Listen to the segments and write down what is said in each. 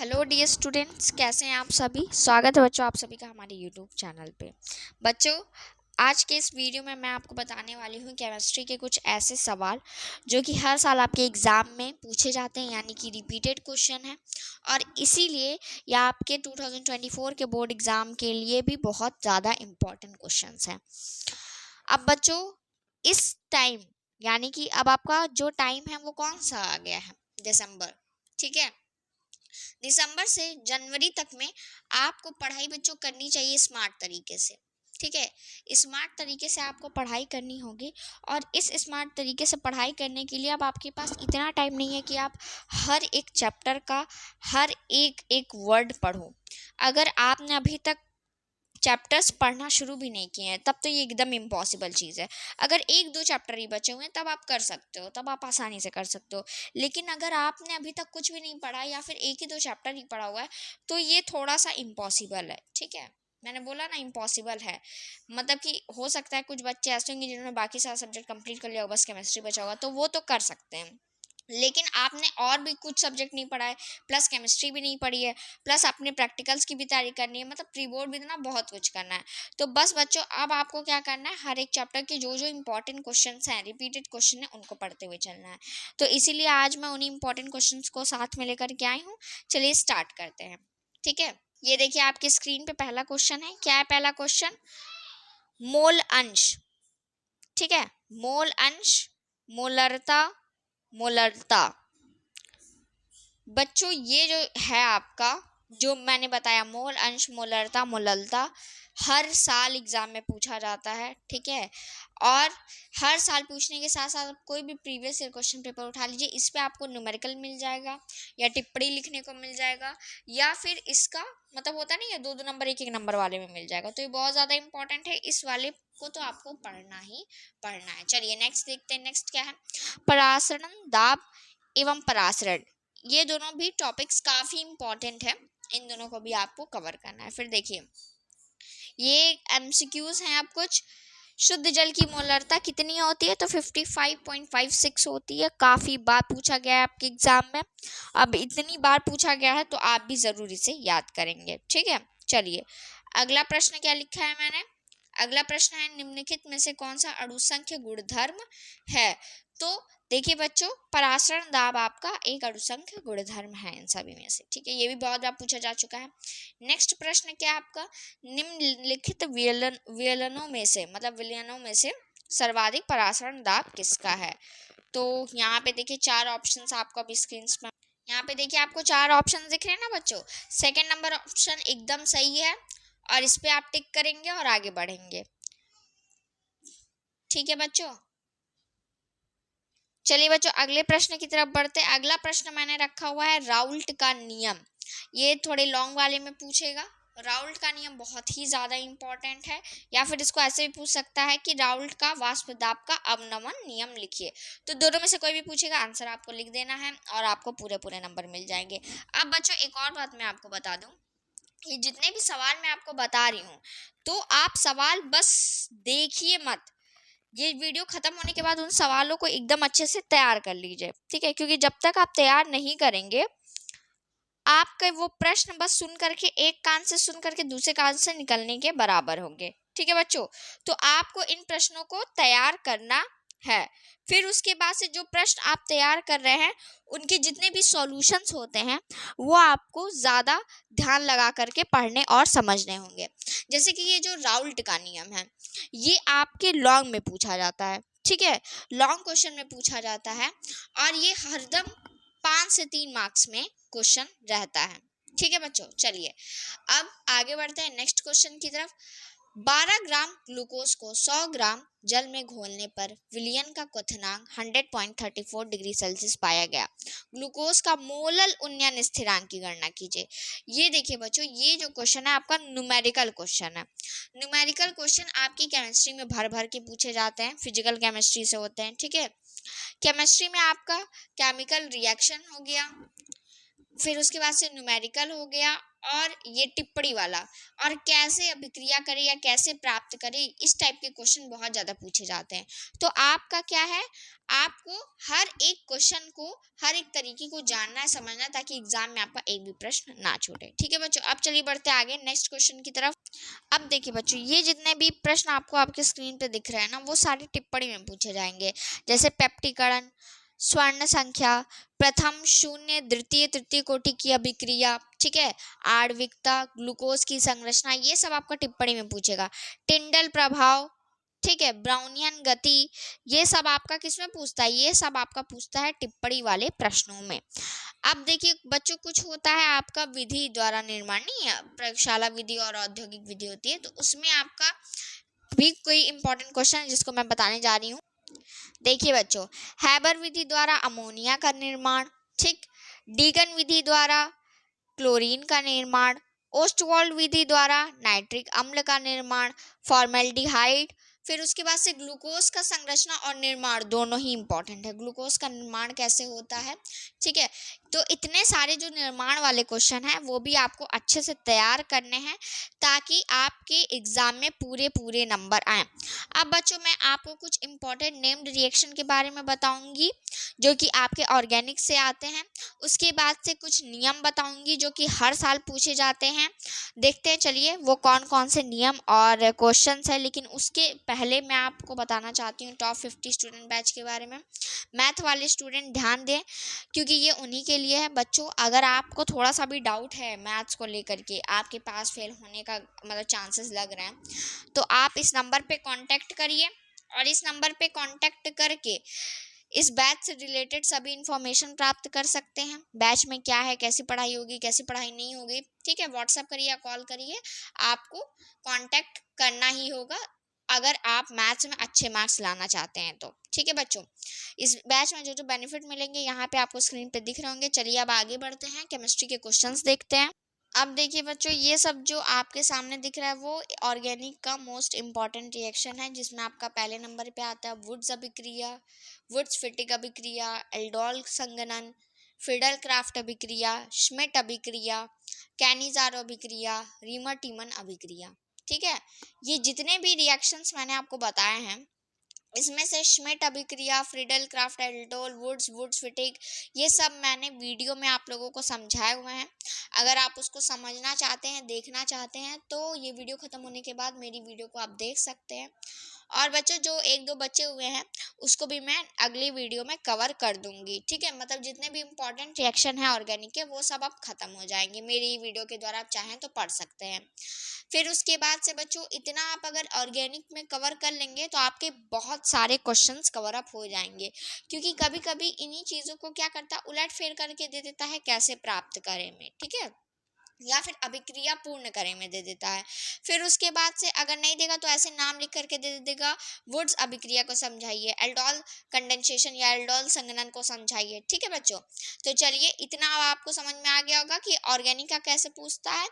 Hello dear students, कैसे हैं आप सभी। स्वागत है बच्चों आप सभी का हमारे यूट्यूब चैनल पे। बच्चों, आज के इस वीडियो में मैं आपको बताने वाली हूँ केमिस्ट्री के कुछ ऐसे सवाल जो कि हर साल आपके एग्ज़ाम में पूछे जाते हैं, यानी कि रिपीटेड क्वेश्चन है और इसीलिए यह आपके 2024 के बोर्ड एग्ज़ाम के लिए भी बहुत ज़्यादा इम्पॉर्टेंट क्वेश्चंस हैं। अब बच्चों, इस टाइम यानी कि अब आपका जो टाइम है वो कौन सा आ गया है, दिसंबर। ठीक है, दिसंबर से जनवरी तक में आपको पढ़ाई बच्चों करनी चाहिए स्मार्ट तरीके से। ठीक है, स्मार्ट तरीके से आपको पढ़ाई करनी होगी और इस स्मार्ट तरीके से पढ़ाई करने के लिए अब आपके पास इतना टाइम नहीं है कि आप हर एक चैप्टर का हर एक एक वर्ड पढ़ो। अगर आपने अभी तक चैप्टर्स पढ़ना शुरू भी नहीं किए हैं तब तो ये एकदम इम्पॉसिबल चीज़ है। अगर एक दो चैप्टर ही बचे हुए हैं तब आप कर सकते हो, तब आप आसानी से कर सकते हो। लेकिन अगर आपने अभी तक कुछ भी नहीं पढ़ा या फिर एक ही दो चैप्टर ही पढ़ा हुआ है तो ये थोड़ा सा इम्पॉसिबल है। ठीक है, मैंने बोला ना इम्पॉसिबल है, मतलब कि हो सकता है कुछ बच्चे ऐसे होंगे जिन्होंने बाकी सारा सब्जेक्ट कंप्लीट कर लिया होगा, बस केमिस्ट्री बचा होगा, तो वो तो कर सकते हैं। लेकिन आपने और भी कुछ सब्जेक्ट नहीं पढ़ा है, प्लस केमिस्ट्री भी नहीं पढ़ी है, प्लस अपने प्रैक्टिकल्स की भी तैयारी करनी है, मतलब प्री बोर्ड भी देना, बहुत कुछ करना है। तो बस बच्चों, अब आपको क्या करना है, हर एक चैप्टर के जो जो इंपॉर्टेंट क्वेश्चंस हैं, रिपीटेड क्वेश्चन है, उनको पढ़ते हुए चलना है। तो इसीलिए आज मैं उन्हीं इंपॉर्टेंट क्वेश्चंस को साथ में लेकर के आई हूँ। चलिए स्टार्ट करते हैं। ठीक है, ये देखिए आपकी स्क्रीन पे पहला क्वेश्चन है। क्या है पहला क्वेश्चन? मोल अंश। ठीक है, मोल अंश, मोलरता, मोलरता। बच्चों ये जो है आपका, जो मैंने बताया, मोल अंश, मोलरता, मोललता, हर साल एग्जाम में पूछा जाता है। ठीक है, और हर साल पूछने के साथ साथ कोई भी प्रीवियस ईयर क्वेश्चन पेपर उठा लीजिए, इस पे आपको न्यूमेरिकल मिल जाएगा या टिप्पणी लिखने को मिल जाएगा, या फिर इसका मतलब होता नहीं है दो दो नंबर एक एक नंबर वाले में मिल जाएगा। तो ये बहुत ज़्यादा इंपॉर्टेंट है, इस वाले को तो आपको पढ़ना ही पढ़ना है। चलिए नेक्स्ट देखते हैं। नेक्स्ट क्या है? परासरण दाब एवं परासरण। ये दोनों भी टॉपिक्स काफ़ी इंपॉर्टेंट है, इन दोनों को भी आपको कवर करना है। फिर देखिए, ये एमसीक्यूज हैं। अब कुछ, शुद्ध जल की मोलरता कितनी होती है? तो 55.56 होती है। काफ़ी बार पूछा गया है आपके एग्जाम में, अब इतनी बार पूछा गया है तो आप भी ज़रूर इसे याद करेंगे। ठीक है, चलिए अगला प्रश्न क्या लिखा है मैंने। अगला प्रश्न है, निम्नलिखित में से कौन सा अणुसंख्य गुणधर्म है? तो देखिए बच्चों, परासरण दाब आपका एक अणुसंख्य गुणधर्म है इन सभी में से। ठीक है, ये भी बहुत बार पूछा जा चुका है। नेक्स्ट प्रश्न क्या है आपका? निम्नलिखित विलयनों में से, मतलब विलयनों में से सर्वाधिक परासरण दाब किसका है? तो यहाँ पे देखिए चार ऑप्शंस आपको अभी स्क्रीन पर, यहाँ पे देखिए आपको चार ऑप्शन दिख रहे हैं ना बच्चों। सेकंड नंबर ऑप्शन एकदम सही है और इस पे आप टिक करेंगे और आगे बढ़ेंगे। ठीक है बच्चों, चलिए बच्चों अगले प्रश्न की तरफ बढ़ते हैं। अगला प्रश्न मैंने रखा हुआ है राउल्ट का नियम। ये थोड़े लॉन्ग वाले में पूछेगा। राउल्ट का नियम बहुत ही ज़्यादा इंपॉर्टेंट है, या फिर इसको ऐसे भी पूछ सकता है कि राउल्ट का वाष्प दाब का अवनमन नियम लिखिए। तो दोनों में से कोई भी पूछेगा, आंसर आपको लिख देना है और आपको पूरे पूरे नंबर मिल जाएंगे। अब बच्चों एक और बात मैं आपको बता दूं, ये जितने भी सवाल मैं आपको बता रही हूँ, तो आप सवाल बस देखिए मत, ये वीडियो खत्म होने के बाद उन सवालों को एकदम अच्छे से तैयार कर लीजिए। ठीक है, क्योंकि जब तक आप तैयार नहीं करेंगे, आपके वो प्रश्न बस सुन करके, एक कान से सुन करके दूसरे कान से निकलने के बराबर होंगे। ठीक है बच्चों, तो आपको इन प्रश्नों को तैयार करना है। फिर उसके बाद से जो प्रश्न आप तैयार कर रहे हैं, उनके जितने भी सॉल्यूशंस होते हैं वो आपको ज़्यादा ध्यान लगा करके पढ़ने और समझने होंगे। जैसे कि ये जो राउल्ट का नियम है, ये आपके लॉन्ग में पूछा जाता है। ठीक है, लॉन्ग क्वेश्चन में पूछा जाता है और ये हरदम 5 से 3 मार्क्स में क्वेश्चन रहता है। ठीक है बच्चों, चलिए अब आगे बढ़ते हैं नेक्स्ट क्वेश्चन की तरफ। 12 ग्राम ग्लूकोज को 100 ग्राम जल में घोलने पर विलयन का क्वथनांक 100.34 डिग्री सेल्सियस पाया गया। ग्लूकोज का मोलल उन्नयन स्थिरांक की गणना कीजिए। ये देखिए बच्चों, ये जो क्वेश्चन है आपका न्यूमेरिकल क्वेश्चन है। न्यूमेरिकल क्वेश्चन आपकी केमिस्ट्री में भर भर के पूछे जाते हैं, फिजिकल केमिस्ट्री से होते हैं। ठीक है, केमिस्ट्री में आपका केमिकल रिएक्शन हो गया, फिर उसके बाद से न्यूमेरिकल हो गया, और ये टिप्पणी वाला, और कैसे अभिक्रिया करें या कैसे प्राप्त करें, इस टाइप के क्वेश्चन बहुत ज़्यादा पूछे जाते हैं। तो आपका क्या है, आपको हर एक क्वेश्चन को, हर एक तरीके को जानना है, समझना है, ताकि एग्जाम में आपका एक भी प्रश्न ना छूटे। ठीक है बच्चों, अब चलिए बढ़ते आगे नेक्स्ट क्वेश्चन की तरफ। अब देखिए बच्चों, ये जितने भी प्रश्न आपको आपके स्क्रीन पे दिख रहे हैं ना, वो सारी टिप्पणी में पूछे जाएंगे। जैसे पेप्टिकरण, स्वर्ण संख्या, प्रथम, शून्य, द्वितीय, तृतीय कोटि की अभिक्रिया, ठीक है, आणविकता, ग्लूकोज की संरचना, ये सब आपका टिप्पणी में पूछेगा। टिंडल प्रभाव, ठीक है, ब्राउनियन गति, ये सब आपका किसमें पूछता है, ये सब आपका पूछता है टिप्पणी वाले प्रश्नों में। अब देखिए बच्चों, कुछ होता है आपका विधि द्वारा निर्माण, नहीं है, प्रयोगशाला विधि और औद्योगिक विधि होती है, तो उसमें आपका भी कोई इंपॉर्टेंट क्वेश्चन है जिसको मैं बताने जा रही हूँ। देखिए बच्चों, हैबर विधि द्वारा अमोनिया का निर्माण, ठीक, डीगन विधि द्वारा क्लोरीन का निर्माण, ओस्टवाल्ड विधि द्वारा नाइट्रिक अम्ल का निर्माण, फॉर्मेल्डिहाइड, फिर उसके बाद से ग्लूकोज का संरचना और निर्माण दोनों ही इंपॉर्टेंट है। ग्लूकोज का निर्माण कैसे होता है, ठीक है। तो इतने सारे जो निर्माण वाले क्वेश्चन हैं वो भी आपको अच्छे से तैयार करने हैं, ताकि आपके एग्जाम में पूरे पूरे नंबर आए। अब बच्चों, मैं आपको कुछ इंपॉर्टेंट नेम्ड रिएक्शन के बारे में बताऊंगी जो कि आपके ऑर्गेनिक से आते हैं। उसके बाद से कुछ नियम बताऊंगी जो कि हर साल पूछे जाते हैं। देखते हैं चलिए वो कौन कौन से नियम और क्वेश्चंस हैं। लेकिन उसके पहले मैं आपको बताना चाहती हूँ टॉप 50 स्टूडेंट बैच के बारे में। मैथ वाले स्टूडेंट ध्यान दें, क्योंकि ये उन्हीं के लिए है बच्चों। अगर आपको थोड़ा सा भी डाउट है मैथ्स को लेकर के, आपके पास फेल होने का मतलब चांसेस लग रहे हैं, तो आप इस नंबर पे कांटेक्ट करिए, और इस नंबर पे कांटेक्ट करके इस बैच से रिलेटेड सभी इंफॉर्मेशन प्राप्त कर सकते हैं। बैच में क्या है, कैसी पढ़ाई होगी, कैसी पढ़ाई नहीं होगी, ठीक है। व्हाट्सएप करिए या कॉल करिए, आपको कांटेक्ट करना ही होगा अगर आप मैथ्स में अच्छे मार्क्स लाना चाहते हैं तो, ठीक है बच्चों। इस बैच में जो जो बेनिफिट मिलेंगे यहाँ पे आपको स्क्रीन पे दिख रहे होंगे। चलिए अब आगे बढ़ते हैं, केमिस्ट्री के क्वेश्चंस देखते हैं। अब देखिए बच्चों, ये सब जो आपके सामने दिख रहा है वो ऑर्गेनिक का मोस्ट इम्पॉर्टेंट रिएक्शन है, जिसमें आपका पहले नंबर पे आता है वुड्स अभिक्रिया, वुड्स फिटिक अभिक्रिया, एल्डोल संगनन, फिडल क्राफ्ट अभिक्रिया, श्मिट अभिक्रिया, कैनिजारो अभिक्रिया, रीमर टीमन अभिक्रिया, ठीक है। ये जितने भी रिएक्शंस मैंने आपको बताए हैं, इसमें से श्मिट अभिक्रिया, Friedel Crafts, aldol, Wurtz Fittig, ये सब मैंने वीडियो में आप लोगों को समझाए हुए हैं। अगर आप उसको समझना चाहते हैं, देखना चाहते हैं, तो ये वीडियो ख़त्म होने के बाद मेरी वीडियो को आप देख सकते हैं। और बच्चों, जो एक दो बचे हुए हैं उसको भी मैं अगली वीडियो में कवर कर दूंगी, ठीक है। मतलब जितने भी इंपॉर्टेंट रिएक्शन है ऑर्गेनिक के, वो सब अब खत्म हो जाएंगे मेरी वीडियो के द्वारा, आप चाहें तो पढ़ सकते हैं। फिर उसके बाद से बच्चों, इतना आप अगर ऑर्गेनिक में कवर कर लेंगे तो आपके बहुत सारे क्वेश्चंस कवर अप हो जाएंगे। क्योंकि कभी कभी इन्हीं चीज़ों को क्या करता है, उलट फेर करके दे देता है कैसे प्राप्त करें में, ठीक है, या फिर अभिक्रिया पूर्ण करें में दे देता है। फिर उसके बाद से अगर नहीं देगा तो ऐसे नाम लिख करके दे देगा, वुड्स अभिक्रिया को समझाइए, एल्डोल कंडेंसेशन या एल्डोल संघनन को समझाइए, ठीक है बच्चों। तो चलिए, इतना अब आपको समझ में आ गया होगा कि ऑर्गेनिक का कैसे पूछता है।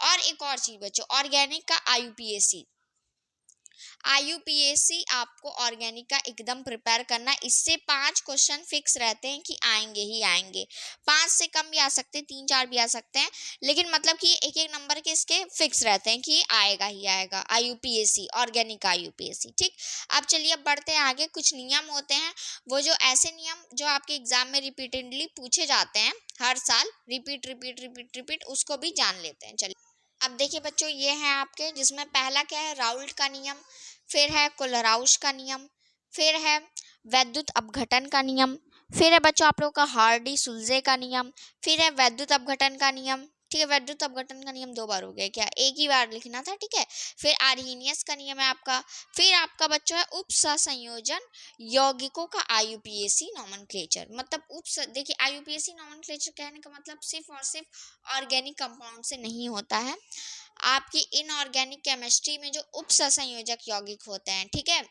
और एक और चीज बच्चों, ऑर्गेनिक का आईयूपीएसी आपको ऑर्गेनिक का एकदम प्रिपेयर करना। इससे 5 क्वेश्चन फिक्स रहते हैं कि आएंगे ही आएंगे, 5 से कम भी आ सकते हैं, 3-4 भी आ सकते हैं, लेकिन मतलब कि एक एक नंबर के इसके फिक्स रहते हैं कि आएगा ही आएगा आईयूपीएसी, ऑर्गेनिक आईयूपीएसी, ठीक। अब चलिए, अब बढ़ते हैं आगे। कुछ नियम होते हैं, वो जो ऐसे नियम जो आपके एग्जाम में रिपीटेडली पूछे जाते हैं हर साल, रिपीट रिपीट रिपीट रिपीट, उसको भी जान लेते हैं। चलिए अब देखिए बच्चों, ये है आपके, जिसमें पहला क्या है, राउल्ट का नियम, फिर है कोलराउश का नियम, फिर है वैद्युत अपघटन का नियम, फिर है बच्चों आप लोगों का हार्डी सुलजे का नियम, फिर है वैद्युत अपघटन का नियम, ठीक है। वैद्युत अपघटन का नियम 2 बार हो गया क्या, एक ही बार लिखना था, ठीक है। फिर आर्हीनियस का नियम है आपका। फिर आपका बच्चों है उप सहसंयोजन यौगिकों का आईयूपीएसी नोमेनक्लेचर। मतलब देखिए, आईयूपीएसी नोमेनक्लेचर कहने का मतलब सिर्फ और सिर्फ ऑर्गेनिक कंपाउंड से नहीं होता है। आपकी इनऑर्गेनिक केमिस्ट्री में जो उप सहसंयोजक यौगिक होते हैं, ठीक है,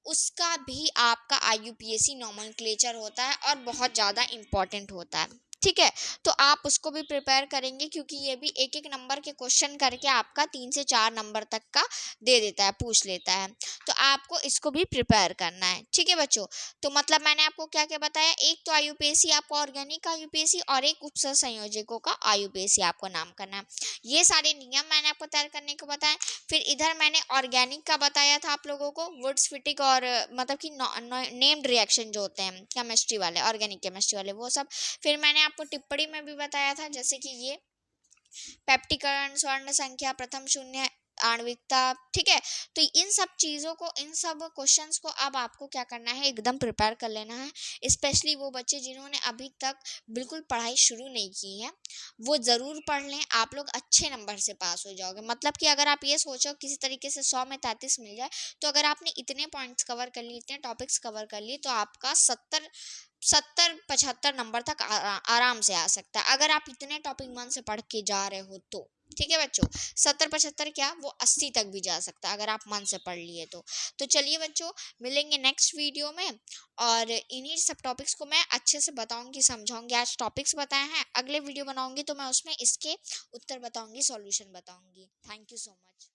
उसका भी आपका आईयूपीएसी नोमेनक्लेचर होता है और बहुत ज़्यादा इम्पॉर्टेंट होता है, ठीक है। तो आप उसको भी प्रिपेयर करेंगे, क्योंकि ये भी एक एक नंबर के क्वेश्चन करके आपका 3 से 4 नंबर तक का दे देता है, पूछ लेता है। तो आपको इसको भी प्रिपेयर करना है, ठीक है बच्चों। तो मतलब मैंने आपको क्या क्या बताया, एक तो आईयूपीएससी आपको ऑर्गेनिक का आईयूपीएससी और एक उपसर संयोजकों का आईयूपीएससी आपको नाम करना है। ये सारे नियम मैंने आपको तैयार करने को बताया। फिर इधर मैंने ऑर्गेनिक का बताया था आप लोगों को, वुड्स फिटिक और मतलब कि नेम्ड रिएक्शन जो होते हैं केमिस्ट्री वाले, ऑर्गेनिक केमिस्ट्री वाले, वो सब। फिर मैंने आपको टिप्पणी में भी बताया था, जैसे कि ये पेप्टिकरण, स्वर्ण संख्या, प्रथम शून्य, आणविकता, ठीक है। तो इन सब चीज़ों को, इन सब क्वेश्चंस को अब आपको क्या करना है, एकदम प्रिपेयर कर लेना है। स्पेशली वो बच्चे जिन्होंने अभी तक बिल्कुल पढ़ाई शुरू नहीं की है, वो ज़रूर पढ़ लें, आप लोग अच्छे नंबर से पास हो जाओगे। मतलब कि अगर आप ये सोचो किसी तरीके से 100 में 33 मिल जाए, तो अगर आपने इतने पॉइंट्स कवर कर लिए, इतने टॉपिक्स कवर कर लिए, तो आपका 70-75 नंबर तक आराम से आ सकता है, अगर आप इतने टॉपिक मन से पढ़ के जा रहे हो तो। ठीक है बच्चों, 70-75 क्या, वो 80 तक भी जा सकता है अगर आप मन से पढ़ लिए तो चलिए बच्चों, मिलेंगे नेक्स्ट वीडियो में, और इन्हीं सब टॉपिक्स को मैं अच्छे से बताऊंगी, समझाऊंगी। आज टॉपिक्स बताए हैं, अगले वीडियो बनाऊंगी तो मैं उसमें इसके उत्तर बताऊंगी, सॉल्यूशन बताऊंगी। Thank you so much.